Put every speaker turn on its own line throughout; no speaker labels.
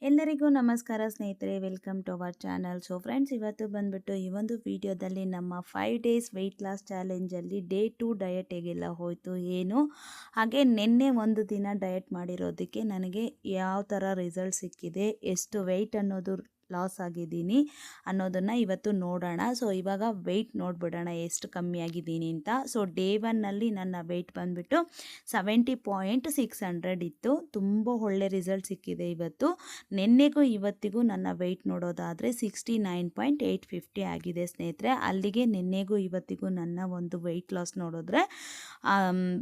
ಎಲ್ಲರಿಗೂ ನಮಸ್ಕಾರ ಸ್ನೇಹಿತರೆ, welcome to our channel. So friends, ಇವತ್ತು ಬಂದ್ಬಿಟ್ಟು ಈ ಒಂದು ವಿಡಿಯೋದಲ್ಲಿ ನಮ್ಮ 5 ಡೇಸ್ ವೆಯ್ಟ್ ಲಾಸ್ ಚಾಲೆಂಜಲ್ಲಿ ಡೇ 2 ಡಯಟ್ ಹೇಗೆಲ್ಲ ಹೋಯಿತು ಏನು, ಹಾಗೆ ನಿನ್ನೆ ಒಂದು ದಿನ ಡಯಟ್ ಮಾಡಿರೋದಕ್ಕೆ ನನಗೆ ಯಾವ ಥರ ರಿಸಲ್ಟ್ ಸಿಕ್ಕಿದೆ, ಎಷ್ಟು ವೆಯ್ಟ್ ಅನ್ನೋದು ಲಾಸ್ ಆಗಿದ್ದೀನಿ ಅನ್ನೋದನ್ನು ಇವತ್ತು ನೋಡೋಣ. ಸೊ ಇವಾಗ ವೆಯ್ಟ್ ನೋಡಿಬಿಡೋಣ ಎಷ್ಟು ಕಮ್ಮಿ ಆಗಿದ್ದೀನಿ ಅಂತ. ಸೊ ಡೇ 1ನಲ್ಲಿ ನನ್ನ ವೆಯ್ಟ್ ಬಂದುಬಿಟ್ಟು 70.600 ಇತ್ತು. ತುಂಬ ಒಳ್ಳೆ ರಿಸಲ್ಟ್ ಸಿಕ್ಕಿದೆ ಇವತ್ತು. ನಿನ್ನೆಗೂ ಇವತ್ತಿಗೂ ನನ್ನ ವೆಯ್ಟ್ ನೋಡೋದಾದರೆ 69.850 ಆಗಿದೆ ಸ್ನೇಹಿತರೆ. ಅಲ್ಲಿಗೆ ನಿನ್ನೆಗೂ ಇವತ್ತಿಗೂ ನನ್ನ ಒಂದು ವೆಯ್ಟ್ ಲಾಸ್ ನೋಡಿದ್ರೆ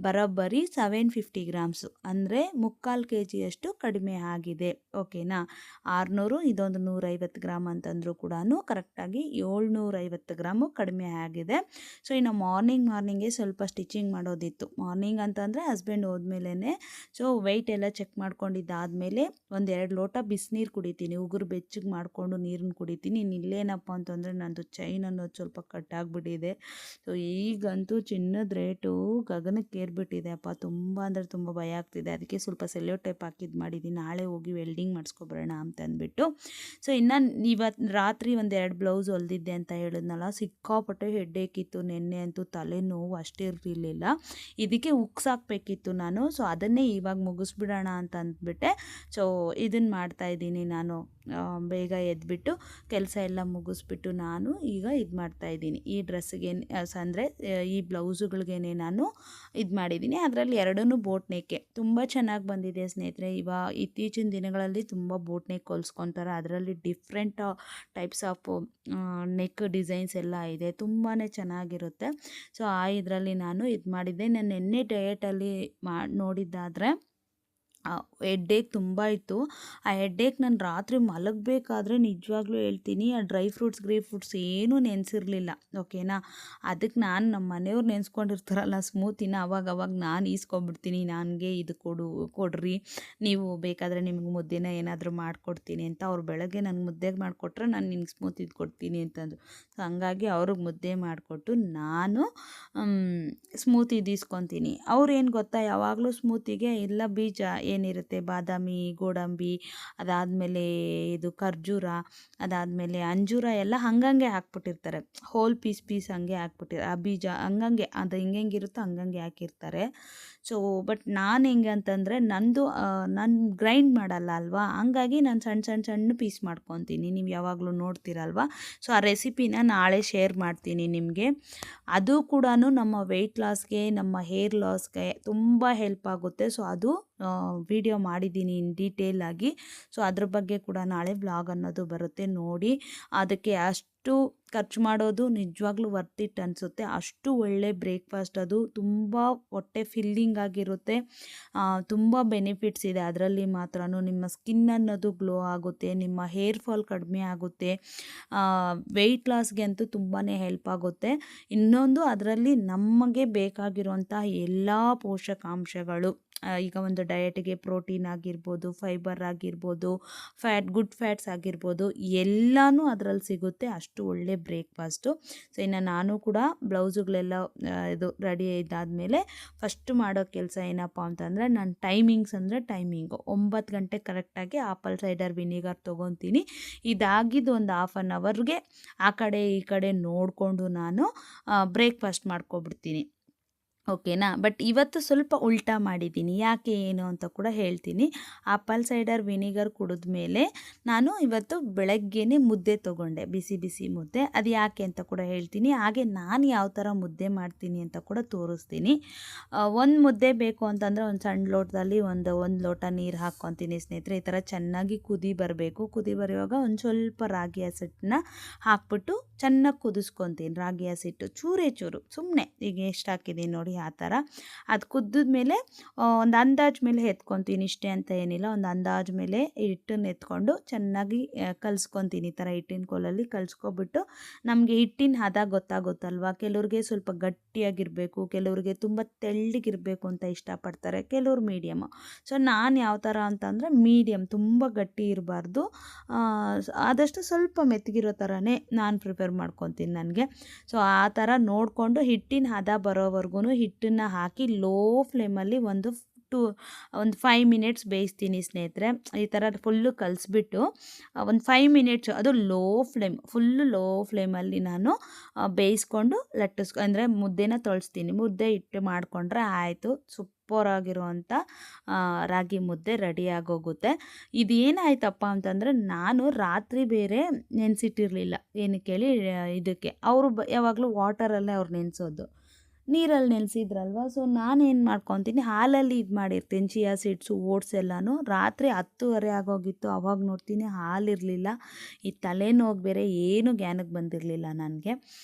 ಬರೋಬ್ಬರಿ 750 ಗ್ರಾಮ್ಸು, ಅಂದರೆ 3/4 kg ಕಡಿಮೆ ಆಗಿದೆ. ಓಕೆನಾ, 600 ಇದೊಂದು 150 ಗ್ರಾಮ್ ಅಂತಂದರೂ ಕೂಡ ಕರೆಕ್ಟಾಗಿ 750 ಗ್ರಾಮು ಕಡಿಮೆ ಆಗಿದೆ. ಸೊ ಇನ್ನು ಮಾರ್ನಿಂಗೇ ಸ್ವಲ್ಪ ಸ್ಟಿಚಿಂಗ್ ಮಾಡೋದಿತ್ತು. ಮಾರ್ನಿಂಗ್ ಅಂತಂದರೆ ಹಸ್ಬೆಂಡ್ ಹೋದ್ಮೇಲೆ ಸೊ ವೆಯ್ಟ್ ಎಲ್ಲ ಚೆಕ್ ಮಾಡ್ಕೊಂಡಿದ್ದಾದಮೇಲೆ 1-2 ಲೋಟ ಬಿಸಿನೀರು ಕುಡಿತೀನಿ, ಉಗುರು ಬೆಚ್ಚಗೆ ಮಾಡಿಕೊಂಡು ನೀರನ್ನು ಕುಡಿತೀನಿ. ಇಲ್ಲೇನಪ್ಪ ಅಂತಂದರೆ ನಂದು ಚೈನ್ ಅನ್ನೋದು ಸ್ವಲ್ಪ ಕಟ್ಟಾಗ್ಬಿಟ್ಟಿದೆ. ಸೊ ಈಗಂತೂ ಚಿನ್ನದ ರೇಟು ಗಗನಕ್ಕೆ ಏರ್ಬಿಟ್ಟಿದೆ ಅಪ್ಪ, ತುಂಬ ಅಂದರೆ ತುಂಬ ಭಯ ಆಗ್ತಿದೆ. ಅದಕ್ಕೆ ಸ್ವಲ್ಪ ಸೆಲ್ಯೋ ಟೈಪ್ ಹಾಕಿದ್ದು ಮಾಡಿದ್ದೀನಿ, ನಾಳೆ ಹೋಗಿ ವೆಲ್ಡಿಂಗ್ ಮಾಡಿಸ್ಕೊಬರೋಣ ಅಂತ ಅಂದ್ಬಿಟ್ಟು. ಸೊ ಇನ್ನು ಇವತ್ತು ರಾತ್ರಿ 1-2 ಬ್ಲೌಸ್ ಹೊಲ್ದಿದ್ದೆ ಅಂತ ಹೇಳಿದ್ನಲ್ಲ, ಸಿಕ್ಕಾಪಟ್ಟೆ ಹೆಡ್ಡೇಕ್ ಇತ್ತು. ನೆನ್ನೆ ಅಂತೂ ತಲೆನೋವು ಅಷ್ಟಿರಲಿಲ್ಲ, ಇದಕ್ಕೆ ಉಕ್ಸಾಕಬೇಕಿತ್ತು ನಾನು. ಸೊ ಅದನ್ನೇ ಇವಾಗ ಮುಗಿಸ್ಬಿಡೋಣ ಅಂತ ಅಂದ್ಬಿಟ್ಟೆ. ಸೊ ಇದನ್ನು ಮಾಡ್ತಾಯಿದ್ದೀನಿ ನಾನು. ಬೇಗ ಎದ್ಬಿಟ್ಟು ಕೆಲಸ ಎಲ್ಲ ಮುಗಿಸ್ಬಿಟ್ಟು ನಾನು ಈಗ ಇದು ಮಾಡ್ತಾಯಿದ್ದೀನಿ. ಈ ಡ್ರೆಸ್ಸಿಗೆ ಅಂದರೆ ಈ ಬ್ಲೌಸುಗಳಿಗೇನೆ ನಾನು ಇದು ಮಾಡಿದ್ದೀನಿ. ಅದರಲ್ಲಿ 2 ಬೋಟ್ ನೆಕ್ಕೆ ತುಂಬ ಚೆನ್ನಾಗಿ ಬಂದಿದೆ ಸ್ನೇಹಿತರೆ. ಇತ್ತೀಚಿನ ದಿನಗಳಲ್ಲಿ ತುಂಬ ಬೋಟ್ ನೆಕ್ ಹೊಲ್ಸ್ಕೊತಾರೆ, ಅದರಲ್ಲಿ different types of neck designs ಎಲ್ಲ ಇದೆ, ತುಂಬಾ ಚೆನ್ನಾಗಿರುತ್ತೆ. ಸೊ ಇದರಲ್ಲಿ ನಾನು ಇದು ಮಾಡಿದ್ದೆ. ನಾನು ನಿನ್ನೆ ಡಯಟಲ್ಲಿ ನೋಡಿದ್ದಾದರೆ ಹೆಡ್ಡೇಕ್ ತುಂಬ ಇತ್ತು. ಆ ಹೆಡ್ಡೇಕ್ ನಾನು ರಾತ್ರಿ ಮಲಗಬೇಕಾದ್ರೆ ನಿಜವಾಗ್ಲೂ ಹೇಳ್ತೀನಿ, ಆ ಡ್ರೈ ಫ್ರೂಟ್ಸ್ ಏನೂ ನೆನೆಸಿರಲಿಲ್ಲ. ಓಕೆನಾ, ಅದಕ್ಕೆ ನಾನು ನಮ್ಮ ಮನೆಯವ್ರು ನೆನೆಸ್ಕೊಂಡಿರ್ತಾರಲ್ಲ ಸ್ಮೂತಿನ, ಅವಾಗ ನಾನು ಈಸ್ಕೊಬಿಡ್ತೀನಿ, ನನಗೆ ಇದು ಕೊಡ್ರಿ, ನೀವು ಬೇಕಾದರೆ ನಿಮ್ಗೆ ಮುದ್ದೆನ ಏನಾದರೂ ಮಾಡಿಕೊಡ್ತೀನಿ ಅಂತ. ಅವ್ರು ಬೆಳಗ್ಗೆ ನನಗೆ ಮುದ್ದೆ ಮಾಡಿಕೊಟ್ರೆ ನಾನು ನಿನ್ಗೆ ಸ್ಮೂತ್ ಇದು ಕೊಡ್ತೀನಿ ಅಂತಂದು. ಸೊ ಹಂಗಾಗಿ ಅವ್ರಿಗೆ ಮುದ್ದೆ ಮಾಡಿಕೊಟ್ಟು ನಾನು ಸ್ಮೂತಿ ಈಸ್ಕೊತೀನಿ. ಅವ್ರು ಏನು ಗೊತ್ತಾ, ಯಾವಾಗಲೂ ಸ್ಮೂತಿಗೆ ಎಲ್ಲ ಬೀಜ ಏನಿರುತ್ತೆ, ಬಾದಾಮಿ, ಗೋಡಂಬಿ, ಅದಾದಮೇಲೆ ಇದು ಖರ್ಜೂರ, ಅದಾದಮೇಲೆ ಅಂಜೂರ ಎಲ್ಲ ಹಂಗಂಗೆ ಹಾಕ್ಬಿಟ್ಟಿರ್ತಾರೆ. ಹೋಲ್ ಪೀಸ್ ಹಂಗೆ ಹಾಕ್ಬಿಟ್ಟಿರ್ತಾರೆ. ಆ ಬೀಜ ಹಂಗಂಗೆ ಅದು ಹಿಂಗಿರುತ್ತೋ ಹಂಗಂಗೆ ಹಾಕಿರ್ತಾರೆ. ಸೊ ಬಟ್ ನಾನು ಹೆಂಗೆ ಅಂತಂದರೆ ನಾನು ಗ್ರೈಂಡ್ ಮಾಡಲ್ಲ ಅಲ್ವಾ, ಹಂಗಾಗಿ ನಾನು ಸಣ್ಣ ಪೀಸ್ ಮಾಡ್ಕೊತೀನಿ. ನೀವು ಯಾವಾಗಲೂ ನೋಡ್ತೀರಲ್ವ. ಸೊ ಆ ರೆಸಿಪಿನ ನಾಳೆ ಶೇರ್ ಮಾಡ್ತೀನಿ ನಿಮಗೆ. ಅದು ಕೂಡ ನಮ್ಮ ವೆಯ್ಟ್ ಲಾಸ್ಗೆ, ನಮ್ಮ ಹೇರ್ ಲಾಸ್ಗೆ ತುಂಬ ಹೆಲ್ಪ್ ಆಗುತ್ತೆ. ಸೊ ಅದು ವಿಡಿಯೋ ಮಾಡಿದ್ದೀನಿ ಇನ್ ಡೀಟೇಲ್ ಆಗಿ. ಸೊ ಅದ್ರ ಬಗ್ಗೆ ಕೂಡ ನಾಳೆ ವ್ಲಾಗ್ ಅನ್ನೋದು ಬರುತ್ತೆ, ನೋಡಿ. ಅದಕ್ಕೆ ಅಷ್ಟು ಖರ್ಚು ಮಾಡೋದು ನಿಜವಾಗ್ಲೂ ವರ್ತ್ ಇಟ್ ಅನಿಸುತ್ತೆ. ಅಷ್ಟು ಒಳ್ಳೆ ಬ್ರೇಕ್ಫಾಸ್ಟ್ ಅದು, ತುಂಬ ಹೊಟ್ಟೆ ಫಿಲ್ಲಿಂಗ್ ಆಗಿರುತ್ತೆ, ತುಂಬ ಬೆನಿಫಿಟ್ಸ್ ಇದೆ ಅದರಲ್ಲಿ ಮಾತ್ರ. ನಿಮ್ಮ ಸ್ಕಿನ್ ಅನ್ನೋದು ಗ್ಲೋ ಆಗುತ್ತೆ, ನಿಮ್ಮ ಹೇರ್ ಫಾಲ್ ಕಡಿಮೆ ಆಗುತ್ತೆ, ವೆಯ್ಟ್ ಲಾಸ್ಗೆ ಅಂತೂ ತುಂಬಾ ಹೆಲ್ಪ್ ಆಗುತ್ತೆ. ಇನ್ನೊಂದು, ಅದರಲ್ಲಿ ನಮಗೆ ಬೇಕಾಗಿರುವಂಥ ಎಲ್ಲ ಪೋಷಕಾಂಶಗಳು, ಈಗ ಒಂದು ಡಯಟಿಗೆ ಪ್ರೋಟೀನ್ ಆಗಿರ್ಬೋದು, ಫೈಬರ್ ಆಗಿರ್ಬೋದು, ಗುಡ್ ಫ್ಯಾಟ್ಸ್ ಆಗಿರ್ಬೋದು, ಎಲ್ಲನೂ ಅದರಲ್ಲಿ ಸಿಗುತ್ತೆ. ಅಷ್ಟು ಒಳ್ಳೆ ಬ್ರೇಕ್ಫಾಸ್ಟು. ಸೊ ಇನ್ನು ನಾನು ಕೂಡ ಬ್ಲೌಸುಗಳೆಲ್ಲ ಇದು ರೆಡಿ ಇದ್ದಾದಮೇಲೆ ಫಸ್ಟ್ ಮಾಡೋ ಕೆಲಸ ಏನಪ್ಪ ಅಂತಂದರೆ, ನನ್ನ ಟೈಮಿಂಗು 9 ಗಂಟೆ ಕರೆಕ್ಟಾಗಿ ಆಪಲ್ ಸೈಡರ್ ವಿನಿಗರ್ ತೊಗೊತೀನಿ. ಇದಾಗಿದ್ದು ಒಂದು ಹಾಫ್ ಆನ್ ಅವರ್ಗೆ ಆ ಕಡೆ ಈ ಕಡೆ ನೋಡಿಕೊಂಡು ನಾನು ಬ್ರೇಕ್ಫಾಸ್ಟ್ ಮಾಡ್ಕೊಬಿಡ್ತೀನಿ. ಓಕೆನಾ, ಬಟ್ ಇವತ್ತು ಸ್ವಲ್ಪ ಉಲ್ಟಾ ಮಾಡಿದ್ದೀನಿ. ಯಾಕೆ ಏನು ಅಂತ ಕೂಡ ಹೇಳ್ತೀನಿ. ಆಪಲ್ ಸೈಡರ್ ವಿನಿಗರ್ ಕುಡಿದ್ಮೇಲೆ ನಾನು ಇವತ್ತು ಬೆಳಗ್ಗೆನೇ ಮುದ್ದೆ ತೊಗೊಂಡೆ, ಬಿಸಿ ಮುದ್ದೆ. ಅದು ಯಾಕೆ ಅಂತ ಕೂಡ ಹೇಳ್ತೀನಿ. ಹಾಗೆ ನಾನು ಯಾವ ಥರ ಮುದ್ದೆ ಮಾಡ್ತೀನಿ ಅಂತ ಕೂಡ ತೋರಿಸ್ತೀನಿ. ಒಂದು ಮುದ್ದೆ ಬೇಕು ಅಂತಂದರೆ ಒಂದು ಸಣ್ಣ ಲೋಟದಲ್ಲಿ ಒಂದು ಲೋಟ ನೀರು ಹಾಕ್ಕೊತೀನಿ ಸ್ನೇಹಿತರೆ. ಈ ಥರ ಚೆನ್ನಾಗಿ ಕುದಿ ಬರಬೇಕು. ಕುದಿ ಬರುವಾಗ ಒಂದು ಸ್ವಲ್ಪ ರಾಗಿ ಹಸಿಟ್ಟನ್ನ ಹಾಕ್ಬಿಟ್ಟು ಚೆನ್ನಾಗಿ ಕುದಿಸ್ಕೊತೀನಿ. ರಾಗಿ ಹಸಿಟ್ಟು ಚೂರು ಸುಮ್ಮನೆ, ಈಗ ಎಷ್ಟು ಹಾಕಿದ್ದೀನಿ ನೋಡಿ ಆ ಥರ. ಅದು ಕುದ್ದಿದ್ಮೇಲೆ ಒಂದು ಅಂದಾಜು ಮೇಲೆ ಎತ್ಕೊತೀನಿ, ಇಷ್ಟೇ ಅಂತ ಏನಿಲ್ಲ. ಒಂದು ಅಂದಾಜು ಮೇಲೆ ಹಿಟ್ಟನ್ನು ಎತ್ಕೊಂಡು ಚೆನ್ನಾಗಿ ಕಲಿಸ್ಕೊತೀನಿ. ಈ ಥರ ಹಿಟ್ಟಿನ ಕೋಲಲ್ಲಿ ಕಲಿಸ್ಕೊಬಿಟ್ಟು, ನಮಗೆ ಹಿಟ್ಟಿನ ಹದ ಗೊತ್ತಾಗುತ್ತಲ್ವ. ಕೆಲವ್ರಿಗೆ ಸ್ವಲ್ಪ ಗಟ್ಟಿಯಾಗಿರಬೇಕು, ಕೆಲವ್ರಿಗೆ ತುಂಬ ತೆಳ್ಳಗಿರಬೇಕು ಅಂತ ಇಷ್ಟಪಡ್ತಾರೆ, ಕೆಲವ್ರು ಮೀಡಿಯಮ್ಮು. ಸೊ ನಾನು ಯಾವ ಥರ ಅಂತಂದರೆ ಮೀಡಿಯಮ್, ತುಂಬ ಗಟ್ಟಿ ಇರಬಾರ್ದು, ಆದಷ್ಟು ಸ್ವಲ್ಪ ಮೆತ್ತಗಿರೋ ಥರನೇ ನಾನು ಪ್ರಿಪೇರ್ ಮಾಡ್ಕೊತೀನಿ ನನಗೆ. ಸೊ ಆ ಥರ ನೋಡಿಕೊಂಡು ಹಿಟ್ಟಿನ ಹದ ಬರೋವರೆಗೂ ಹಿಟ್ಟನ್ನು ಹಾಕಿ ಲೋ ಫ್ಲೇಮಲ್ಲಿ ಒಂದು ಒಂದು 5 ಮಿನಿಟ್ಸ್ ಬೇಯಿಸ್ತೀನಿ ಸ್ನೇಹಿತರೆ. ಈ ಥರ ಫುಲ್ಲು ಕಲಿಸ್ಬಿಟ್ಟು ಒಂದು 5 ಮಿನಿಟ್ಸು, ಅದು ಫುಲ್ಲು ಲೋ ಫ್ಲೇಮಲ್ಲಿ ನಾನು ಬೇಯಿಸ್ಕೊಂಡು ಅಂದರೆ ಮುದ್ದೆನ ತೊಳಸ್ತೀನಿ. ಮುದ್ದೆ ಇಟ್ಟು ಮಾಡಿಕೊಂಡ್ರೆ ಆಯಿತು, ಸೂಪರಾಗಿರುವಂಥ ರಾಗಿ ಮುದ್ದೆ ರೆಡಿಯಾಗೋಗುತ್ತೆ. ಇದೇನಾಯ್ತಪ್ಪ ಅಂತಂದರೆ, ನಾನು ರಾತ್ರಿ ಬೇರೆ ನೆನೆಸಿಟ್ಟಿರಲಿಲ್ಲ. ಏನಕ್ಕೆ ಹೇಳಿ, ಇದಕ್ಕೆ ಅವರು ಯಾವಾಗಲೂ ವಾಟರಲ್ಲೇ ಅವ್ರು ನೆನೆಸೋದು, ನೀರಲ್ಲಿ ನೆನೆಸಿದ್ರಲ್ವ. ಸೊ ನಾನೇನು ಮಾಡ್ಕೊತೀನಿ, ಹಾಲಲ್ಲಿ ಇದು ಮಾಡಿರ್ತೀನಿ ಚಿಯಾ ಸೀಡ್ಸು, ಓಟ್ಸ್ ಎಲ್ಲನೂ. ರಾತ್ರಿ 10:30 ಆಗೋಗಿತ್ತು, ಅವಾಗ ನೋಡ್ತೀನಿ ಹಾಲಿರಲಿಲ್ಲ. ಈ ತಲೆನೋವು ಬೇರೆ ಏನೂ ಜ್ಞಾನಕ್ಕೆ ಬಂದಿರಲಿಲ್ಲ ನನಗೆ.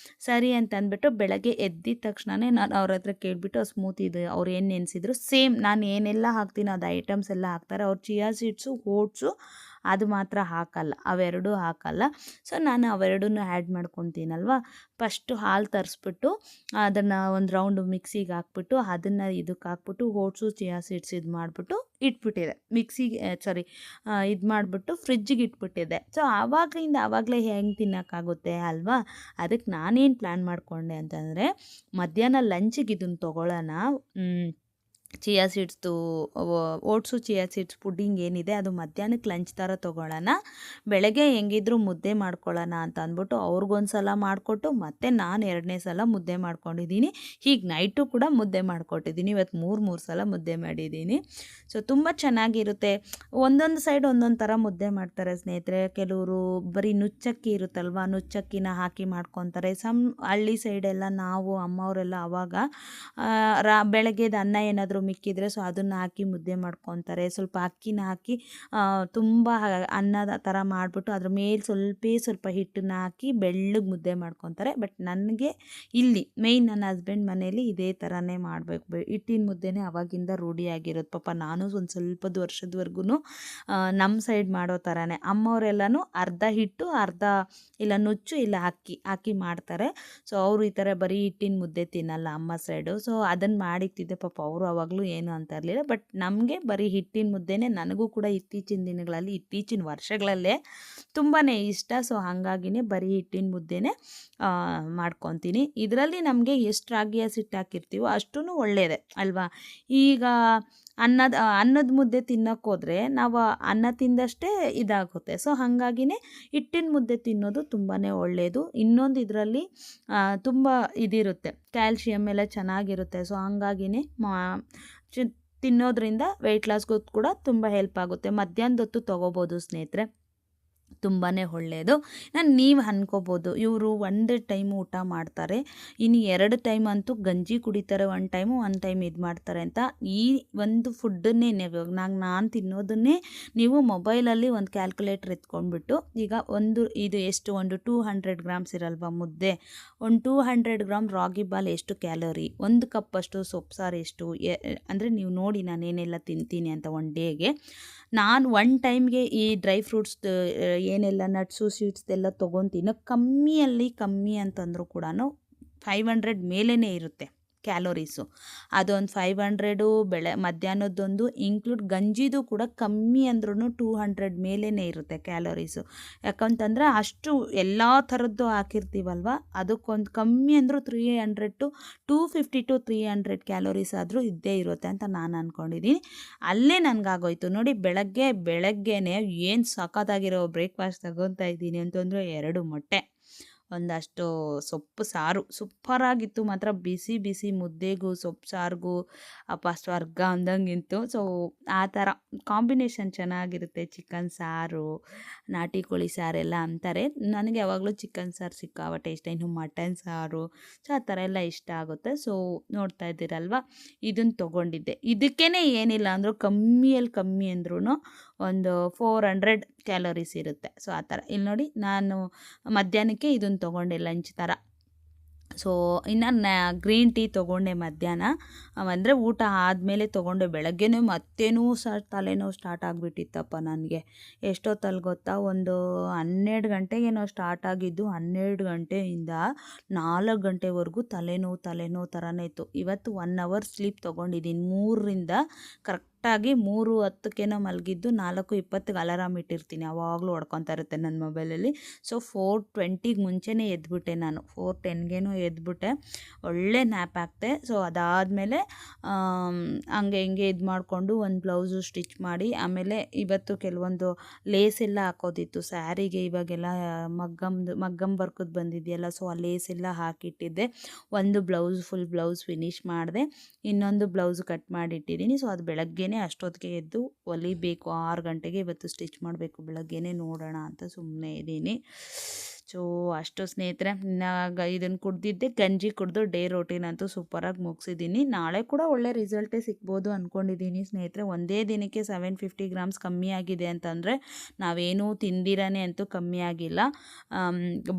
ಸರಿ ಅಂತ ಅಂದ್ಬಿಟ್ಟು ಬೆಳಗ್ಗೆ ಎದ್ದಿದ ತಕ್ಷಣವೇ ನಾನು ಅವ್ರ ಹತ್ರ ಕೇಳಿಬಿಟ್ಟು, ಸ್ಮೂತಿದು ಅವ್ರು ಏನು ನೆನೆಸಿದ್ರು ಸೇಮ್ ನಾನು ಏನೆಲ್ಲ ಹಾಕ್ತೀನಿ ಅದು ಐಟಮ್ಸ್ ಎಲ್ಲ ಹಾಕ್ತಾರೆ. ಅವ್ರು ಚಿಯಾ ಸೀಡ್ಸು, ಓಟ್ಸು ಅದು ಮಾತ್ರ ಹಾಕಲ್ಲ, ಅವೆರಡೂ ಹಾಕಲ್ಲ. ಸೊ ನಾನು ಅವೆರಡನ್ನೂ ಆ್ಯಡ್ ಮಾಡ್ಕೊತೀನಲ್ವ. ಫಸ್ಟು ಹಾಲು ತರಿಸ್ಬಿಟ್ಟು ಅದನ್ನು ಒಂದು ರೌಂಡು ಮಿಕ್ಸಿಗೆ ಹಾಕ್ಬಿಟ್ಟು, ಅದನ್ನು ಇದಕ್ಕೆ ಹಾಕ್ಬಿಟ್ಟು ಓಟ್ಸು ಚಿಯಾ ಸೀಡ್ಸ್ ಇದು ಮಾಡಿಬಿಟ್ಟು ಇಟ್ಬಿಟ್ಟಿದೆ ಮಿಕ್ಸಿಗೆ, ಇದು ಮಾಡಿಬಿಟ್ಟು ಫ್ರಿಜ್ಜಿಗೆ ಇಟ್ಬಿಟ್ಟಿದೆ. ಸೊ ಆವಾಗಲೇ ಹೆಂಗೆ ತಿನ್ನೋಕ್ಕಾಗುತ್ತೆ ಅಲ್ವಾ. ಅದಕ್ಕೆ ನಾನೇನು ಪ್ಲ್ಯಾನ್ ಮಾಡಿಕೊಂಡೆ ಅಂತಂದರೆ, ಮಧ್ಯಾಹ್ನ ಲಂಚಿಗೆ ಇದನ್ನು ತೊಗೊಳ್ಳೋಣ. ಚಿಯಾ ಸೀಡ್ಸ್ದು ಓಟ್ಸು ಚಿಯಾ ಸೀಡ್ಸ್ ಪುಡ್ಡಿಂಗ್ ಏನಿದೆ ಅದು ಮಧ್ಯಾಹ್ನಕ್ಕೆ ಲಂಚ್ ಥರ ತೊಗೊಳ್ಳೋಣ, ಬೆಳಗ್ಗೆ ಹೆಂಗಿದ್ರು ಮುದ್ದೆ ಮಾಡ್ಕೊಳ್ಳೋಣ ಅಂತ ಅಂದ್ಬಿಟ್ಟು ಅವ್ರಿಗೊಂದು ಸಲ ಮಾಡಿಕೊಟ್ಟು, ಮತ್ತು ನಾನು 2ನೇ ಸಲ ಮುದ್ದೆ ಮಾಡ್ಕೊಂಡಿದ್ದೀನಿ. ಹೀಗೆ ನೈಟು ಕೂಡ ಮುದ್ದೆ ಮಾಡಿಕೊಟ್ಟಿದ್ದೀನಿ. ಇವತ್ತು 3 ಸಲ ಮುದ್ದೆ ಮಾಡಿದ್ದೀನಿ. ಸೊ ತುಂಬ ಚೆನ್ನಾಗಿರುತ್ತೆ. ಒಂದೊಂದು ಸೈಡ್ ಒಂದೊಂದು ಥರ ಮುದ್ದೆ ಮಾಡ್ತಾರೆ ಸ್ನೇಹಿತರೆ. ಕೆಲವರು ಬರೀ ನುಚ್ಚಕ್ಕಿ ಇರುತ್ತಲ್ವ, ನುಚ್ಚಕ್ಕಿನ ಹಾಕಿ ಮಾಡ್ಕೊತಾರೆ. ಹಳ್ಳಿ ಸೈಡೆಲ್ಲ ನಾವು ಅಮ್ಮವರೆಲ್ಲ ಆವಾಗ ಬೆಳಗ್ಗೆದು ಅನ್ನ ಏನಾದರೂ ಮಿಕ್ಕಿದ್ರೆ ಸೊ ಅದನ್ನು ಹಾಕಿ ಮುದ್ದೆ ಮಾಡ್ಕೊತಾರೆ. ಸ್ವಲ್ಪ ಅಕ್ಕಿನ ಹಾಕಿ ತುಂಬ ಅನ್ನದ ಥರ ಮಾಡಿಬಿಟ್ಟು ಅದ್ರ ಮೇಲೆ ಸ್ವಲ್ಪ ಹಿಟ್ಟನ್ನ ಹಾಕಿ ಬೆಳ್ಳಗೆ ಮುದ್ದೆ ಮಾಡ್ಕೊತಾರೆ. ಬಟ್ ನನಗೆ ಇಲ್ಲಿ ಮೇಯ್ನ್ ನನ್ನ ಹಸ್ಬೆಂಡ್ ಮನೇಲಿ ಇದೇ ಥರನೇ ಮಾಡಬೇಕು. ಹಿಟ್ಟಿನ ಮುದ್ದೆನೇ ಅವಾಗಿಂದ ರೂಢಿಯಾಗಿರೋದು. ಪಾಪ ನಾನು ಒಂದು ಸ್ವಲ್ಪದ ವರ್ಷದವರೆಗೂ ನಮ್ಮ ಸೈಡ್ ಮಾಡೋ ಥರನೇ. ಅಮ್ಮವರೆಲ್ಲನೂ ಅರ್ಧ ಹಿಟ್ಟು ಅರ್ಧ ಇಲ್ಲ ನುಚ್ಚು ಇಲ್ಲ ಅಕ್ಕಿ ಹಾಕಿ ಮಾಡ್ತಾರೆ. ಸೊ ಅವರು ಈ ಥರ ಬರೀ ಹಿಟ್ಟಿನ ಮುದ್ದೆ ತಿನ್ನಲ್ಲ ಅಮ್ಮ ಸೈಡು. ಸೊ ಅದನ್ನು ಮಾಡಿಕ್ತಿದ್ದೆ. ಪಾಪ ಅವರು ಅವಾಗಲೂ ಏನು ಅಂತ ಇರಲಿಲ್ಲ. ಬಟ್ ನಮಗೆ ಬರೀ ಹಿಟ್ಟಿನ ಮುದ್ದೆನೇ, ನನಗೂ ಕೂಡ ಇತ್ತೀಚಿನ ವರ್ಷಗಳಲ್ಲೇ ತುಂಬಾ ಇಷ್ಟ. ಸೊ ಹಾಗಾಗಿನೇ ಬರೀ ಹಿಟ್ಟಿನ ಮುದ್ದೆನೇ ಮಾಡ್ಕೊತೀನಿ. ಇದರಲ್ಲಿ ನಮಗೆ ಎಷ್ಟು ರಾಗಿ ಹಸಿಟ್ಟು ಹಾಕಿರ್ತೀವೋ ಅಷ್ಟೂ ಒಳ್ಳೆಯದೇ ಅಲ್ವಾ. ಈಗ ಅನ್ನದ ಮುದ್ದೆ ತಿನ್ನೋಕ್ಕೋದ್ರೆ ನಾವು ಅನ್ನ ತಿಂದಷ್ಟೇ ಇದಾಗುತ್ತೆ. ಸೊ ಹಾಗಾಗಿನೇ ಹಿಟ್ಟಿನ ಮುದ್ದೆ ತಿನ್ನೋದು ತುಂಬಾ ಒಳ್ಳೆಯದು. ಇನ್ನೊಂದು ಇದರಲ್ಲಿ ತುಂಬ ಇದಿರುತ್ತೆ, ಕ್ಯಾಲ್ಶಿಯಮ್ ಎಲ್ಲ ಚೆನ್ನಾಗಿರುತ್ತೆ. ಸೊ ಹಾಗಾಗಿನೇ ತಿನ್ನೋದ್ರಿಂದ ವೆಯ್ಟ್ ಲಾಸ್ಗೂ ಕೂಡ ತುಂಬ ಹೆಲ್ಪ್ ಆಗುತ್ತೆ. ಮಧ್ಯಾಹ್ನದ ಹೊತ್ತು ತೊಗೋಬೋದು ಸ್ನೇಹಿತರೆ, ತುಂಬಾ ಒಳ್ಳೆಯದು. ನೀವು ಅನ್ಕೋಬೋದು ಇವರು ಒಂದು ಟೈಮ್ ಊಟ ಮಾಡ್ತಾರೆ, ಇನ್ನು 2 ಟೈಮ್ ಅಂತೂ ಗಂಜಿ ಕುಡಿತಾರೆ, ಒಂದು ಟೈಮ್ ಇದು ಮಾಡ್ತಾರೆ ಅಂತ. ಈ ಒಂದು ಫುಡ್ಡನ್ನೇ ನಾನು ತಿನ್ನೋದನ್ನೇ ನೀವು ಮೊಬೈಲಲ್ಲಿ ಒಂದು ಕ್ಯಾಲ್ಕುಲೇಟರ್ ಎತ್ಕೊಂಡ್ಬಿಟ್ಟು, ಈಗ ಇದು ಎಷ್ಟು, ಒಂದು 200 ಗ್ರಾಮ್ಸ್ ಇರಲ್ವ ಮುದ್ದೆ, ಒಂದು 200 ಗ್ರಾಮ್ ರಾಗಿ ಬಾಲ್ ಎಷ್ಟು ಕ್ಯಾಲೋರಿ, 1 ಕಪ್ಪಷ್ಟು ಸೊಪ್ಪು ಸಾರು ಎಷ್ಟು, ಅಂದರೆ ನೀವು ನೋಡಿ ನಾನೇನೆಲ್ಲ ತಿಂತೀನಿ ಅಂತ ಒಂದು ಡೇಗೆ. ನಾನು 1 ಟೈಮ್ಗೆ ಈ ಡ್ರೈ ಫ್ರೂಟ್ಸ್ ಏನೆಲ್ಲ ನಟ್ಸು ಸೀಡ್ಸ್ದೆಲ್ಲ ತೊಗೊತೀನಿ. ಕಮ್ಮಿ ಅಂತಂದರೂ ಕೂಡ 500 ಮೇಲೇ ಇರುತ್ತೆ ಕ್ಯಾಲೋರೀಸು. ಅದೊಂದು 500 ಮಧ್ಯಾಹ್ನದ್ದೊಂದು ಇನ್ಕ್ಲೂಡ್ ಗಂಜಿದು ಕೂಡ ಕಮ್ಮಿ ಅಂದ್ರೂ 200 ಮೇಲೇ ಇರುತ್ತೆ ಕ್ಯಾಲೋರೀಸು. ಯಾಕಂತಂದರೆ ಅಷ್ಟು ಎಲ್ಲ ಥರದ್ದು ಹಾಕಿರ್ತೀವಲ್ವ, ಅದಕ್ಕೊಂದು ಕಮ್ಮಿ ಅಂದರೂ 250 to 300 ಕ್ಯಾಲೋರೀಸ್ ಆದರೂ ಇದ್ದೇ ಇರುತ್ತೆ ಅಂತ ನಾನು ಅಂದ್ಕೊಂಡಿದ್ದೀನಿ. ಅಲ್ಲೇ ನನಗಾಗೋಯ್ತು ನೋಡಿ. ಬೆಳಗ್ಗೆನೇ ಏನು ಸಖತ್ತಾಗಿರೋ ಬ್ರೇಕ್ಫಾಸ್ಟ್ ತಗೊತಾ ಇದ್ದೀನಿ ಅಂತಂದರೆ 2 ಮೊಟ್ಟೆ, ಒಂದಷ್ಟು ಸೊಪ್ಪು ಸಾರು, ಸೂಪರಾಗಿತ್ತು ಮಾತ್ರ. ಬಿಸಿ ಮುದ್ದೆಗೂ ಸೊಪ್ಪು ಸಾರಿಗೂ ಅಪ್ಪ ಸ್ವರ್ಗ ಅಂದಂಗಿತ್ತು. ಸೊ ಆ ಥರ ಕಾಂಬಿನೇಷನ್ ಚೆನ್ನಾಗಿರುತ್ತೆ. ಚಿಕನ್ ಸಾರು, ನಾಟಿ ಕೋಳಿ ಸಾರೆಲ್ಲ ಅಂತಾರೆ. ನನಗೆ ಯಾವಾಗಲೂ ಚಿಕನ್ ಸಾರು ಸಿಕ್ಕಾಪಟ್ಟೆ ಇಷ್ಟ, ಇನ್ನು ಮಟನ್ ಸಾರು, ಸೊ ಆ ಥರ ಎಲ್ಲ ಇಷ್ಟ ಆಗುತ್ತೆ. ಸೊ ನೋಡ್ತಾ ಇದ್ದೀರಲ್ವ, ಇದನ್ನು ತೊಗೊಂಡಿದ್ದೆ. ಇದಕ್ಕೇ ಏನಿಲ್ಲ ಅಂದರೂ ಕಮ್ಮಿ ಅಂದ್ರೂ ಒಂದು 400 ಕ್ಯಾಲೋರೀಸ್ ಇರುತ್ತೆ. ಸೊ ಆ ಥರ ಇಲ್ಲಿ ನೋಡಿ, ನಾನು ಮಧ್ಯಾಹ್ನಕ್ಕೆ ಇದನ್ನು ತೊಗೊಂಡೆ ಲಂಚ್ ಥರ. ಸೊ ಇನ್ನು ಗ್ರೀನ್ ಟೀ ತೊಗೊಂಡೆ ಮಧ್ಯಾಹ್ನ, ಅಂದರೆ ಊಟ ಆದಮೇಲೆ ತೊಗೊಂಡೆ. ಬೆಳಗ್ಗೆನೇ ಮತ್ತೇನೂ ತಲೆನೋವು ಸ್ಟಾರ್ಟ್ ಆಗಿಬಿಟ್ಟಿತ್ತಪ್ಪ ನನಗೆ. ಎಷ್ಟೊತ್ತಲ್ಲಿ ಗೊತ್ತಾ, ಒಂದು 12 ಗಂಟೆಗೇನೋ ಸ್ಟಾರ್ಟ್ ಆಗಿದ್ದು, 12 ಗಂಟೆಯಿಂದ 4 ಗಂಟೆವರೆಗೂ ತಲೆನೋವು ಥರನೇ ಇತ್ತು. ಇವತ್ತು 1 ಅವರ್ ಸ್ಲೀಪ್ ತೊಗೊಂಡಿದ್ದೀನಿ. 3ರಿಂದ ಕರೆಕ್ಟ್ ಕರೆಕ್ಟಾಗಿ 3:10ಕ್ಕೇನೋ ಮಲಗಿದ್ದು 4:20ಗೆ ಅಲಾರಾಮ್ ಇಟ್ಟಿರ್ತೀನಿ, ಯಾವಾಗಲೂ ಹೊಡ್ಕೊತಾ ಇರುತ್ತೆ ನನ್ನ ಮೊಬೈಲಲ್ಲಿ. ಸೊ 4:20ಗೆ ಮುಂಚೆನೇ ಎದ್ಬಿಟ್ಟೆ ನಾನು, 4:10ಗೇನೋ ಎದ್ಬಿಟ್ಟೆ, ಒಳ್ಳೆ ನ್ಯಾಪ್ ಹಾಕ್ತೆ. ಸೊ ಅದಾದಮೇಲೆ ಹಂಗೆ ಹಿಂಗೆ ಇದು ಮಾಡಿಕೊಂಡು ಒಂದು ಬ್ಲೌಸು ಸ್ಟಿಚ್ ಮಾಡಿ, ಆಮೇಲೆ ಇವತ್ತು ಕೆಲವೊಂದು ಲೇಸ್ ಎಲ್ಲ ಹಾಕೋದಿತ್ತು ಸ್ಯಾರಿಗೆ. ಇವಾಗೆಲ್ಲ ಮಗ್ಗಮ್ ವರ್ಕದ್ದು ಬಂದಿದೆಯಲ್ಲ, ಸೊ ಆ ಲೇಸ್ ಎಲ್ಲ ಹಾಕಿಟ್ಟಿದ್ದೆ. ಒಂದು ಫುಲ್ ಬ್ಲೌಸ್ ಫಿನಿಶ್ ಮಾಡಿದೆ, ಇನ್ನೊಂದು ಬ್ಲೌಸ್ ಕಟ್ ಮಾಡಿಟ್ಟಿದ್ದೀನಿ. ಸೊ ಅದು ಬೆಳಗ್ಗೆನೇ ಅಷ್ಟೊತ್ತಿಗೆ ಎದ್ದು ಹೊಲಿಬೇಕು, 6 ಗಂಟೆಗೆ ಇವತ್ತು ಸ್ಟಿಚ್ ಮಾಡಬೇಕು, ಬೆಳಗ್ಗೆನೇ ನೋಡೋಣ ಅಂತ ಸುಮ್ಮನೆ ಇದ್ದೀನಿ. ಸೊ ಅಷ್ಟು ಸ್ನೇಹಿತರೆ, ಇದನ್ನು ಕುಡ್ದಿದ್ದೆ, ಗಂಜಿ ಕುಡಿದು ಡೇ ರೋಟೀನ್ ಅಂತೂ ಸೂಪರಾಗಿ ಮುಗಿಸಿದ್ದೀನಿ. ನಾಳೆ ಕೂಡ ಒಳ್ಳೆ ರಿಸಲ್ಟೇ ಸಿಗ್ಬೋದು ಅಂದ್ಕೊಂಡಿದ್ದೀನಿ ಸ್ನೇಹಿತರೆ. ಒಂದೇ ದಿನಕ್ಕೆ 750 ಗ್ರಾಮ್ಸ್ ಕಮ್ಮಿ ಆಗಿದೆ ಅಂತಂದರೆ ನಾವೇನೂ ತಿಂದಿರಾನೆ ಅಂತೂ ಕಮ್ಮಿ ಆಗಿಲ್ಲ.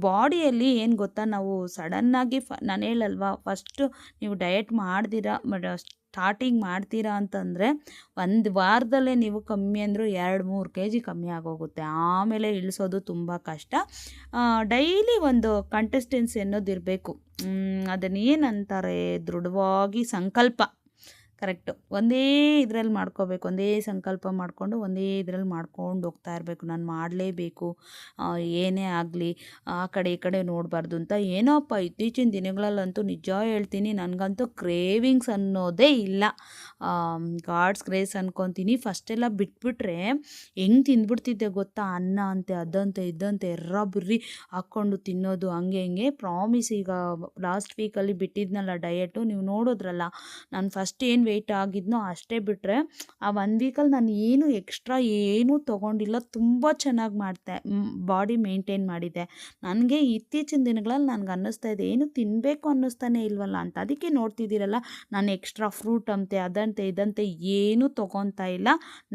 ಬಾಡಿಯಲ್ಲಿ ಏನು ಗೊತ್ತಾ, ನಾವು ಸಡನ್ನಾಗಿ ನಾನು ಹೇಳಲ್ವಾ, ಫಸ್ಟು ನೀವು ಡಯಟ್ ಮಾಡ್ದಿರಾ ಸ್ಟಾರ್ಟಿಂಗ್ ಮಾಡ್ತೀರಾ ಅಂತಂದರೆ ಒಂದು ವಾರದಲ್ಲೇ ನೀವು ಕಮ್ಮಿ ಅಂದರೂ 2-3 kg ಕಮ್ಮಿ ಆಗೋಗುತ್ತೆ. ಆಮೇಲೆ ಇಳಿಸೋದು ತುಂಬ ಕಷ್ಟ. ಡೈಲಿ ಒಂದು ಕಂಟೆಸ್ಟೆನ್ಸಿ ಅನ್ನೋದು ಇರಬೇಕು. ಅದನ್ನೇನಂತಾರೆ, ದೃಢವಾಗಿ ಸಂಕಲ್ಪ, ಕರೆಕ್ಟು, ಒಂದೇ ಇದರಲ್ಲಿ ಮಾಡ್ಕೋಬೇಕು, ಒಂದೇ ಸಂಕಲ್ಪ ಮಾಡಿಕೊಂಡು ಒಂದೇ ಇದರಲ್ಲಿ ಮಾಡ್ಕೊಂಡು ಹೋಗ್ತಾ ಇರಬೇಕು. ನಾನು ಮಾಡಲೇಬೇಕು, ಏನೇ ಆಗಲಿ ಆ ಕಡೆ ಈ ಕಡೆ ನೋಡಬಾರ್ದು ಅಂತ. ಏನೋಪ್ಪ ಇತ್ತೀಚಿನ ದಿನಗಳಲ್ಲಂತೂ ನಿಜ ಹೇಳ್ತೀನಿ, ನನಗಂತೂ ಕ್ರೇವಿಂಗ್ಸ್ ಅನ್ನೋದೇ ಇಲ್ಲ. ಗಾಡ್ಸ್ ಗ್ರೇಸ್ ಅನ್ಕೊತೀನಿ. ಫಸ್ಟೆಲ್ಲ ಬಿಟ್ಬಿಟ್ರೆ ಹೆಂಗೆ ತಿಂದ್ಬಿಡ್ತಿದ್ದೆ ಗೊತ್ತಾ, ಅನ್ನ ಅಂತೆ ಅದಂತೆ ಇದಂತೆ ಬಿರ್ರಿ ಹಾಕ್ಕೊಂಡು ತಿನ್ನೋದು, ಹಂಗೆ ಹಿಂಗೆ. ಪ್ರಾಮಿಸ್, ಈಗ ಲಾಸ್ಟ್ ವೀಕಲ್ಲಿ ಬಿಟ್ಟಿದ್ನಲ್ಲ ಡಯಟು, ನೀವು ನೋಡಿದ್ರಲ್ಲ, ನಾನು ಫಸ್ಟ್ ಏನು ವೆಯ್ಟ್ ಆಗಿದ್ನೋ ಅಷ್ಟೇ, ಬಿಟ್ಟರೆ ಆ 1 ವೀಕಲ್ಲಿ ನಾನು ಏನು ಎಕ್ಸ್ಟ್ರಾ ಏನೂ ತೊಗೊಂಡಿಲ್ಲ. ತುಂಬ ಚೆನ್ನಾಗಿ ಬಾಡಿ ಮೇಂಟೈನ್ ಮಾಡಿದ್ದೆ. ನನಗೆ ಇತ್ತೀಚಿನ ದಿನಗಳಲ್ಲಿ ನನಗೆ ಅನ್ನಿಸ್ತಾ ಇದೆ, ಏನು ತಿನ್ನಬೇಕು ಅನ್ನಿಸ್ತಾನೆ ಇಲ್ವಲ್ಲ ಅಂತ. ಅದಕ್ಕೆ ನೋಡ್ತಿದ್ದೀರಲ್ಲ, ನಾನು ಎಕ್ಸ್ಟ್ರಾ ಫ್ರೂಟ್ ಅಂತೆ ಅದಂತೆ ಇದಂತೆ ಏನೂ ತೊಗೊತಾ ಇಲ್ಲ,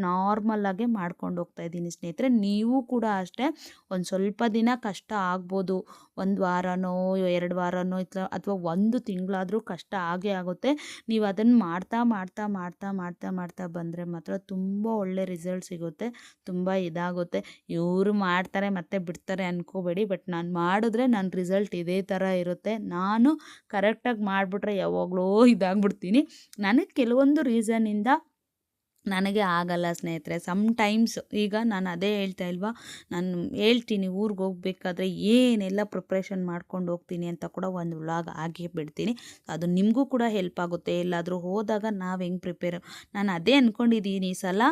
ನಾರ್ಮಲಾಗೆ ಮಾಡ್ಕೊಂಡು ಹೋಗ್ತಾ ಇದ್ದೀನಿ ಸ್ನೇಹಿತರೆ. ನೀವು ಕೂಡ ಅಷ್ಟೇ, ಒಂದು ಸ್ವಲ್ಪ ದಿನ ಕಷ್ಟ ಆಗ್ಬೋದು, 1 ವಾರನೋ 2 ವಾರನೋ ಅಥವಾ 1 ತಿಂಗಳಾದರೂ ಕಷ್ಟ ಆಗೇ ಆಗುತ್ತೆ. ನೀವು ಅದನ್ನು ಮಾಡ್ತಾ ಮಾಡ್ತಾ ಮಾಡ್ತಾ ಮಾಡ್ತಾ ಮಾಡ್ತಾ ಬಂದರೆ ಮಾತ್ರ ತುಂಬ ಒಳ್ಳೆ ರಿಸಲ್ಟ್ ಸಿಗುತ್ತೆ, ತುಂಬ ಇದಾಗುತ್ತೆ. ಇವರು ಮಾಡ್ತಾರೆ ಮತ್ತೆ ಬಿಡ್ತಾರೆ ಅಂದ್ಕೋಬೇಡಿ, ಬಟ್ ನಾನು ಮಾಡಿದ್ರೆ ನನ್ನ ರಿಸಲ್ಟ್ ಇದೇ ಥರ ಇರುತ್ತೆ. ನಾನು ಕರೆಕ್ಟಾಗಿ ಮಾಡಿಬಿಟ್ರೆ ಯಾವಾಗಲೂ ಇದಾಗ್ಬಿಡ್ತೀನಿ. ನನಗೆ ಕೆಲವೊಂದು ರೀಸನ್ನಿಂದ ನನಗೆ ಆಗಲ್ಲ ಸ್ನೇಹಿತರೆ. ಟೈಮ್ಸ್ ಈಗ ನಾನು ಅದೇ ಹೇಳ್ತಾ ಇಲ್ವಾ, ನಾನು ಹೇಳ್ತೀನಿ ಊರಿಗೆ ಹೋಗ್ಬೇಕಾದ್ರೆ ಏನೆಲ್ಲ ಪ್ರಿಪ್ರೇಷನ್ ಮಾಡ್ಕೊಂಡು ಹೋಗ್ತೀನಿ ಅಂತ ಕೂಡ ಒಂದು ವ್ಲಾಗ್ ಹಾಕಿ ಬಿಡ್ತೀನಿ. ಅದು ನಿಮಗೂ ಕೂಡ ಹೆಲ್ಪ್ ಆಗುತ್ತೆ. ಎಲ್ಲಾದರೂ ಹೋದಾಗ ನಾವು ಹೆಂಗೆ ನಾನು ಅದೇ ಅಂದ್ಕೊಂಡಿದ್ದೀನಿ ಈ ಸಲ.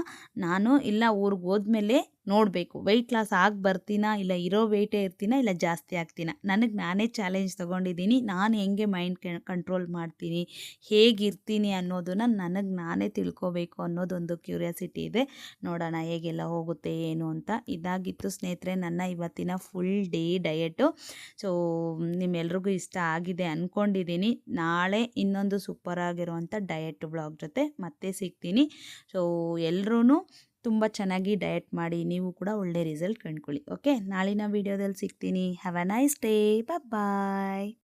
ನಾನು ಇಲ್ಲ ಊರಿಗೆ ಹೋದ್ಮೇಲೆ ನೋಡಬೇಕು, ವೆಯ್ಟ್ ಲಾಸ್ ಆಗಿ ಬರ್ತೀನಾ, ಇಲ್ಲ ಇರೋ ವೆಯ್ಟೇ ಇರ್ತೀನಾ, ಇಲ್ಲ ಜಾಸ್ತಿ ಆಗ್ತೀನಾ. ನನಗೆ ನಾನೇ ಚಾಲೆಂಜ್ ತೊಗೊಂಡಿದ್ದೀನಿ. ನಾನು ಹೆಂಗೆ ಮೈಂಡ್ ಕಂಟ್ರೋಲ್ ಮಾಡ್ತೀನಿ, ಹೇಗಿರ್ತೀನಿ ಅನ್ನೋದನ್ನು ನನಗೆ ನಾನೇ ತಿಳ್ಕೊಬೇಕು ಅನ್ನೋದೊಂದು ಕ್ಯೂರಿಯಾಸಿಟಿ ಇದೆ. ನೋಡೋಣ ಹೇಗೆಲ್ಲ ಹೋಗುತ್ತೆ ಏನು ಅಂತ. ಇದಾಗಿತ್ತು ಸ್ನೇಹಿತರೆ ನನ್ನ ಇವತ್ತಿನ ಫುಲ್ ಡೇ ಡಯಟು. ಸೊ ನಿಮ್ಮೆಲ್ರಿಗೂ ಇಷ್ಟ ಆಗಿದೆ ಅಂದ್ಕೊಂಡಿದ್ದೀನಿ. ನಾಳೆ ಇನ್ನೊಂದು ಸೂಪರಾಗಿರುವಂಥ ಡಯಟ್ ಬ್ಲಾಗ್ ಜೊತೆ ಮತ್ತೆ ಸಿಗ್ತೀನಿ. ಸೊ ಎಲ್ಲರೂ ತುಂಬ ಚೆನ್ನಾಗಿ ಡಯಟ್ ಮಾಡಿ, ನೀವು ಕೂಡ ಒಳ್ಳೆ ರಿಸಲ್ಟ್ ಕಂಡ್ಕೊಳ್ಳಿ. ಓಕೆ, ನಾಳಿನ ವೀಡಿಯೋದಲ್ಲಿ ಸಿಗ್ತೀನಿ. Have a nice day, bye.